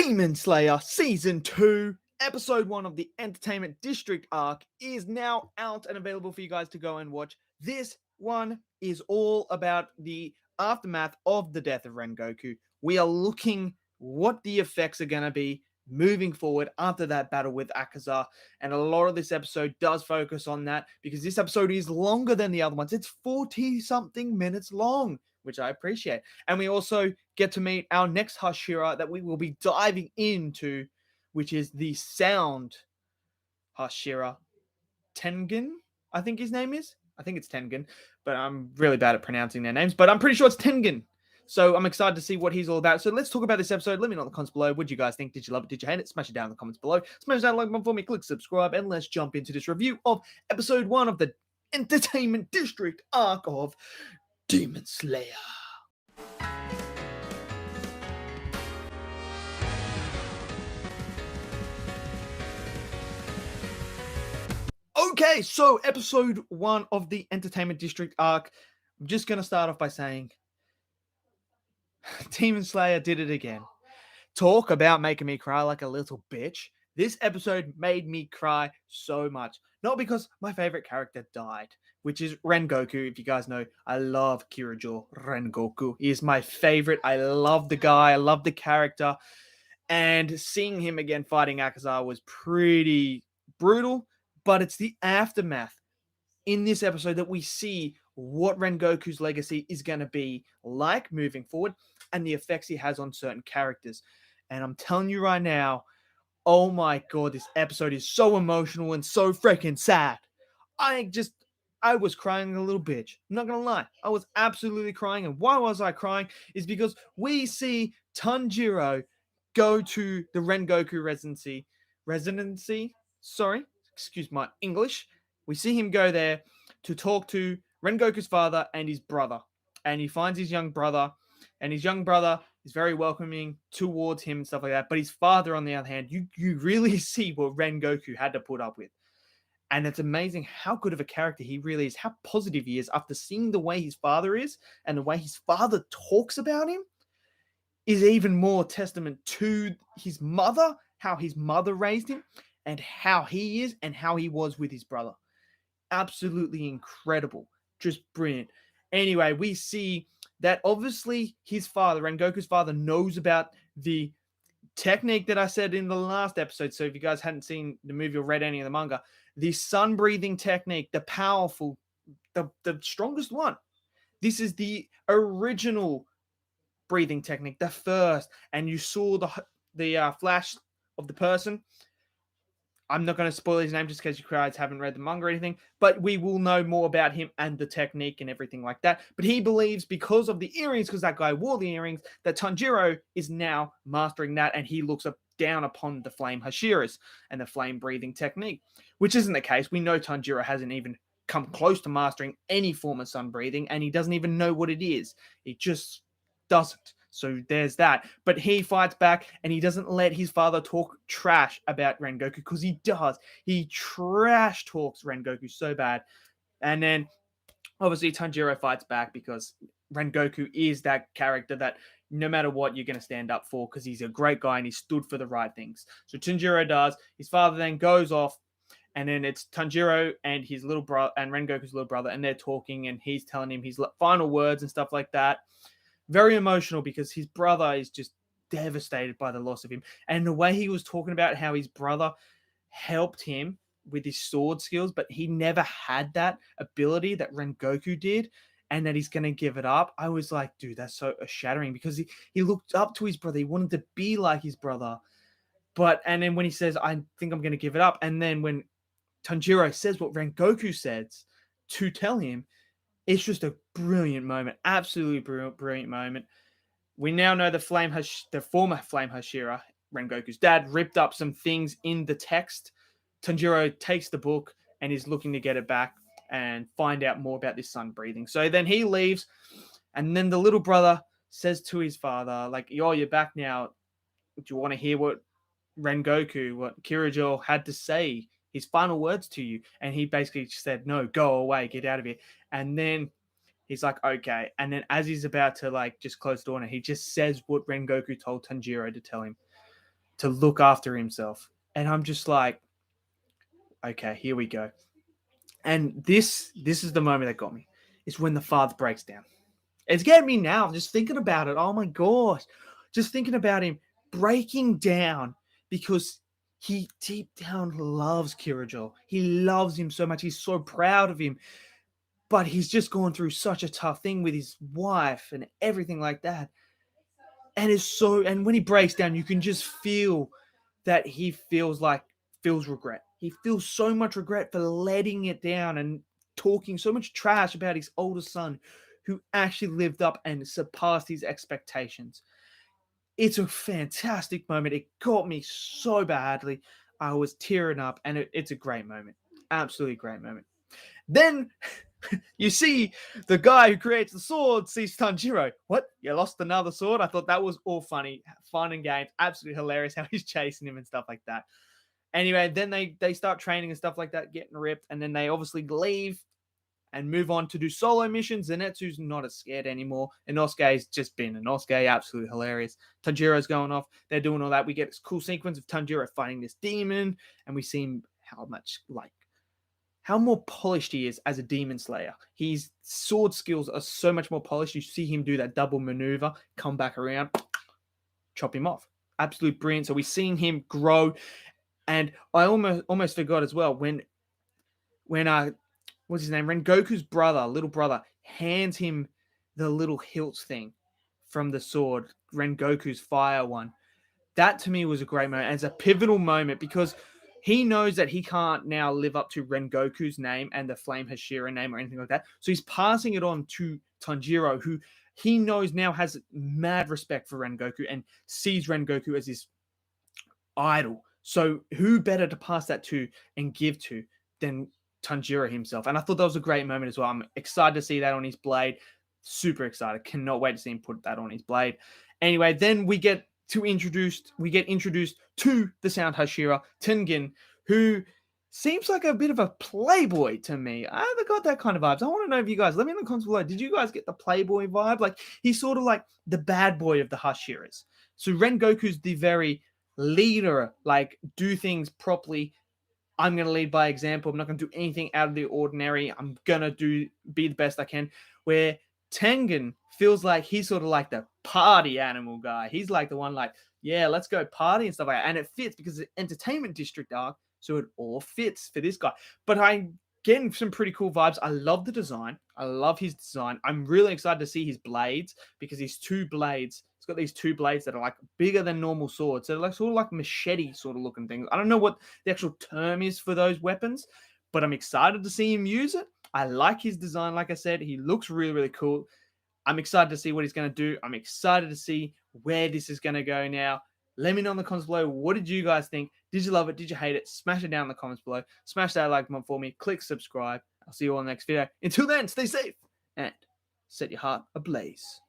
Demon Slayer Season 2, Episode 1 of the Entertainment District arc is now out and available for you guys to go and watch. This one is all about the aftermath of the death of Rengoku. We are looking what the effects are going to be moving forward after that battle with Akaza, and a lot of this episode does focus on that because this episode is longer than the other ones. It's 40-something minutes long, which I appreciate. And we also get to meet our next Hashira that we will be diving into, which is the Sound Hashira Tengen, I think his name is. I think it's Tengen, but I'm really bad at pronouncing their names, but I'm pretty sure it's Tengen. So I'm excited to see what he's all about. So let's talk about this episode. Let me know in the comments below. What did you guys think? Did you love it? Did you hate it? Smash it down in the comments below. Smash that like button for me. Click subscribe. And let's jump into this review of episode 1 of the Entertainment District arc of Demon Slayer. Okay, so episode 1 of the Entertainment District arc. I'm just going to start off by saying Demon Slayer did it again. Talk about making me cry like a little bitch. This episode made me cry so much. Not because my favorite character died, which is Rengoku. If you guys know, I love Kyojuro Rengoku. He is my favorite. I love the guy. I love the character. And seeing him again fighting Akaza was pretty brutal. But it's the aftermath in this episode that we see what Rengoku's legacy is going to be like moving forward and the effects he has on certain characters. And I'm telling you right now, oh my god, this episode is so emotional and so freaking sad. I was crying a little bitch. I'm not going to lie. I was absolutely crying. And why was I crying? Is because we see Tanjiro go to the Rengoku residency. Sorry, excuse my English. We see him go there to talk to Rengoku's father and his brother. And he finds his young brother. And his young brother is very welcoming towards him and stuff like that. But his father, on the other hand, you really see what Rengoku had to put up with. And it's amazing how good of a character he really is, how positive he is after seeing the way his father is and the way his father talks about him is even more testament to his mother, how his mother raised him, and how he is and how he was with his brother. Absolutely incredible. Just brilliant. Anyway, we see that obviously his father, Rengoku's father, knows about the technique that I said in the last episode. So if you guys hadn't seen the movie or read any of the manga, the sun breathing technique, the powerful, the strongest one. This is the original breathing technique, the first. And you saw the flash of the person. I'm not going to spoil his name just in case you guys haven't read the manga or anything, but we will know more about him and the technique and everything like that. But he believes because of the earrings, because that guy wore the earrings, that Tanjiro is now mastering that, and he looks down upon the flame Hashiras and the flame breathing technique, which isn't the case. We know Tanjiro hasn't even come close to mastering any form of sun breathing, and he doesn't even know what it is. He just doesn't. So there's that. But he fights back and he doesn't let his father talk trash about Rengoku, because he does. He trash talks Rengoku so bad. And then obviously Tanjiro fights back because Rengoku is that character that no matter what, you're going to stand up for, because he's a great guy and he stood for the right things. So Tanjiro does. His father then goes off, and then it's Tanjiro and his little brother and Rengoku's little brother, and they're talking, and he's telling him his final words and stuff like that. Very emotional because his brother is just devastated by the loss of him. And the way he was talking about how his brother helped him with his sword skills, but he never had that ability that Rengoku did, and that he's going to give it up. I was like, dude, that's so shattering, because he looked up to his brother. He wanted to be like his brother. And then when he says, I think I'm going to give it up, and then when Tanjiro says what Rengoku says to tell him, it's just a brilliant moment. Absolutely brilliant moment. We now know the former Flame Hashira, Rengoku's dad, ripped up some things in the text. Tanjiro takes the book and is looking to get it back and find out more about this sun breathing. So then he leaves, and then the little brother says to his father, like, yo, you're back now. Do you want to hear what Kyojuro had to say? His final words to you. And he basically said, no, go away, get out of here. And then he's like, okay. And then as he's about to just close the door, he just says what Rengoku told Tanjiro to tell him. to look after himself. And I'm just like, okay, here we go. And this is the moment that got me. It's when the father breaks down. It's getting me now, just thinking about it. Oh my god. Just thinking about him breaking down because he deep down loves Kyojuro. He loves him so much. He's so proud of him. But he's just gone through such a tough thing with his wife and everything like that. And when he breaks down, you can just feel that he feels regret. He feels so much regret for letting it down and talking so much trash about his older son who actually lived up and surpassed his expectations. It's a fantastic moment. It got me so badly. I was tearing up, and it's a great moment. Absolutely great moment. Then you see the guy who creates the sword sees Tanjiro. What? You lost another sword? I thought that was all funny, fun and games. Absolutely hilarious how he's chasing him and stuff like that. Anyway, then they start training and stuff like that, getting ripped, and then they obviously leave and move on to do solo missions. Zenitsu's not as scared anymore. Inosuke's just been Inosuke, absolutely hilarious. Tanjiro's going off. They're doing all that. We get this cool sequence of Tanjiro fighting this demon, and we see how more polished he is as a demon slayer. His sword skills are so much more polished. You see him do that double maneuver, come back around, chop him off. Absolute brilliant. So we're seeing him grow. And I almost forgot as well when what's his name? Rengoku's little brother, hands him the little hilt thing from the sword, Rengoku's fire one. That to me was a great moment. And it's a pivotal moment because he knows that he can't now live up to Rengoku's name and the Flame Hashira name or anything like that. So he's passing it on to Tanjiro, who he knows now has mad respect for Rengoku and sees Rengoku as his idol. So who better to pass that to and give to than Tanjiro himself? And I thought that was a great moment as well. I'm excited to see that on his blade. Super excited. Cannot wait to see him put that on his blade. Anyway, then we get introduced to the Sound Hashira Tengen, who seems like a bit of a playboy to me. I got that kind of vibes. I want to know if you guys, let me in the comments below, did you guys get the playboy vibe? Like, he's sort of like the bad boy of the Hashiras. So Rengoku's the very leader, like, do things properly. I'm going to lead by example. I'm not going to do anything out of the ordinary. I'm going to be the best I can. Where Tengen feels like he's sort of like the party animal guy. He's like the one like, yeah, let's go party and stuff like that. And it fits because it's an entertainment district arc, so it all fits for this guy. But I'm getting some pretty cool vibes. I love the design. I love his design. I'm really excited to see his blades because his two blades, it's got these two blades that are like bigger than normal swords. So they're like sort of like machete sort of looking things. I don't know what the actual term is for those weapons, but I'm excited to see him use it. I like his design. Like I said, he looks really, really cool. I'm excited to see what he's going to do. I'm excited to see where this is going to go now. Let me know in the comments below. What did you guys think? Did you love it? Did you hate it? Smash it down in the comments below. Smash that like button for me. Click subscribe. I'll see you all in the next video. Until then, stay safe and set your heart ablaze.